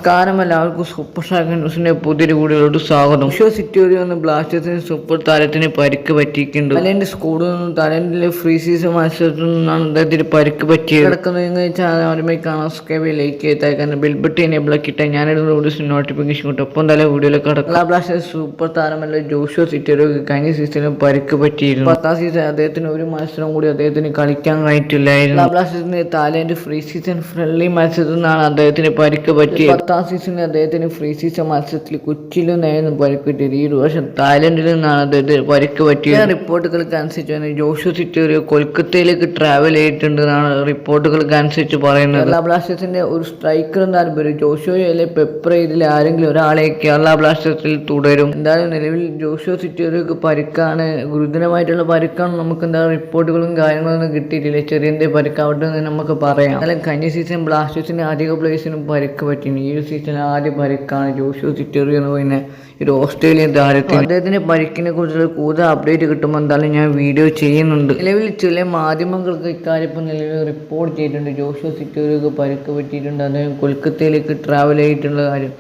നമസ്കാരം, എല്ലാവർക്കും super star ന്യൂസിന്റെ പുതിയൊരു വീഡിയോയിലോട്ട് സ്വാഗതം. ജോഷുവ സിറ്റോരിയോ എന്ന ബ്ലാസ്റ്റേഴ്സിന് സൂപ്പർ താരത്തിന് പരിക്ക് പറ്റിയിട്ടുണ്ട്. തായ്ലൻഡ് സ്കൂളിൽ നിന്നും തായ്ലൻഡിലെ ഫ്രീ സീസൺ മത്സരത്തിൽ നിന്നാണ് അദ്ദേഹത്തിന് പരിക്ക് പറ്റിയത്. കിടക്കുന്നതെന്ന് വെച്ചാൽ അവരുമായി കാണാൻ സബ്സ്ക്രൈബ് ലൈക്ക് ചെയ്തേക്കാൻ ബെൽബട്ട് എനേബിൾ ആക്കിയിട്ട് ഞാനിടുന്ന വീഡിയോസ് നോട്ടിഫിക്കേഷൻ കിട്ടും. ഒപ്പം തന്നെ വീഡിയോയിലേക്ക് കിടക്കുക. ബ്ലാസ്റ്റേഴ്സ് സൂപ്പർ താരമല്ല ജോഷുവ സിറ്റോരിയോക്ക് കഴിഞ്ഞ സീസണിൽ പരിക്ക് പറ്റിയിരുന്നു. 10ാം സീസൺ അദ്ദേഹത്തിന് ഒരു മത്സരം കൂടി അദ്ദേഹത്തിന് കളിക്കാൻ കഴിഞ്ഞിട്ടില്ലായിരുന്നു. ബ്ലാസ്റ്റേഴ്സിന്റെ തായ്ലൻഡ് ഫ്രീ സീസൺ ഫ്രണ്ട്ലി മത്സരത്തിൽ നിന്നാണ് അദ്ദേഹത്തിന് പരിക്ക് പറ്റിയത്. 10ാം സീസണിൽ അദ്ദേഹത്തിന് ഫ്രീ സീസൺ മത്സരത്തിൽ കൊച്ചിയിൽ നിന്നായിരുന്നു പരിക്ക് പറ്റിയത്. ഈ വർഷം തായ്ലൻഡിൽ നിന്നാണ് അദ്ദേഹത്തിന് പരിക്ക് പറ്റിയത്. റിപ്പോർട്ടുകൾക്ക് അനുസരിച്ച് ജോഷുവ സിറ്റോരിയോ കൊൽക്കത്തയിലേക്ക് ട്രാവൽ ചെയ്തിട്ടുണ്ടെന്നാണ് റിപ്പോർട്ടുകൾക്ക് അനുസരിച്ച് പറയുന്നത്. കേരള ബ്ലാസ്റ്റേഴ്സിന്റെ ഒരു സ്ട്രൈക്കർ താല്പര്യം ജോഷുവയിലെ പെപ്പർ ഇതിൽ ആരെങ്കിലും ഒരാളെ കേരള ബ്ലാസ്റ്റേഴ്സിൽ തുടരും. എന്തായാലും നിലവിൽ ജോഷുവ സിറ്റോരിയോക്ക് പരിക്കാണ്, ഗുരുതരമായിട്ടുള്ള പരിക്കാണ്. നമുക്ക് എന്താ റിപ്പോർട്ടുകളും കാര്യങ്ങളൊന്നും കിട്ടിയിട്ടില്ല. ചെറിയ പരിക്കാവട്ടെ എന്ന് നമുക്ക് പറയാം. എന്നാലും കഴിഞ്ഞ സീസൺ ബ്ലാസ്റ്റേഴ്സിന്റെ അധിക പ്ലേയേഴ്സിനും പരിക്ക് പറ്റിയിരുന്നു. ഈ ഒരു സീസണിൽ ആദ്യ പരിക്കാണ് ജോഷുവ സിറ്റോരിയോ എന്ന് പറയുന്ന ഒരു ഓസ്ട്രേലിയൻ താരത്തിന്. അദ്ദേഹത്തിന്റെ പരിക്കിനെ കുറിച്ചുള്ള കൂടുതൽ അപ്ഡേറ്റ് കിട്ടുമ്പോൾ എന്തായാലും ഞാൻ വീഡിയോ ചെയ്യുന്നുണ്ട്. നിലവിൽ ചില മാധ്യമങ്ങൾക്ക് ഇക്കാര്യം ഇപ്പോൾ നിലവിൽ റിപ്പോർട്ട് ചെയ്തിട്ടുണ്ട്. ജോഷുവ സിറ്റോരിയോക്ക് പരിക്ക് പറ്റിയിട്ടുണ്ട്, അദ്ദേഹം കൊൽക്കത്തയിലേക്ക് ട്രാവൽ ചെയ്തിട്ടുള്ള കാര്യം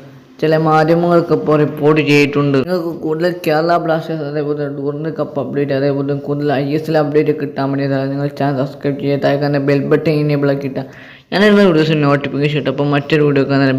ചില മാധ്യമങ്ങൾക്ക് ഇപ്പോൾ റിപ്പോർട്ട് ചെയ്തിട്ടുണ്ട്. നിങ്ങൾക്ക് കൂടുതൽ കേരള ബ്ലാസ്റ്റേഴ്സ് അതേപോലെ ടൂർണമെന്റ് കപ്പ് അപ്ഡേറ്റ് അതേപോലെ കൂടുതൽ ISL അപ്ഡേറ്റ് കിട്ടാൻ വേണ്ടി നിങ്ങൾ ചാനൽ സബ്സ്ക്രൈബ് ചെയ്താൽ ബെൽ ബട്ടൺ എനേബിൾ ആക്കിയിട്ടാൽ ഞാനിടുന്ന വീഡിയോസ് നോട്ടിഫിക്കേഷൻ കിട്ടും. അപ്പോൾ മറ്റൊരു വീഡിയോ കാണാൻ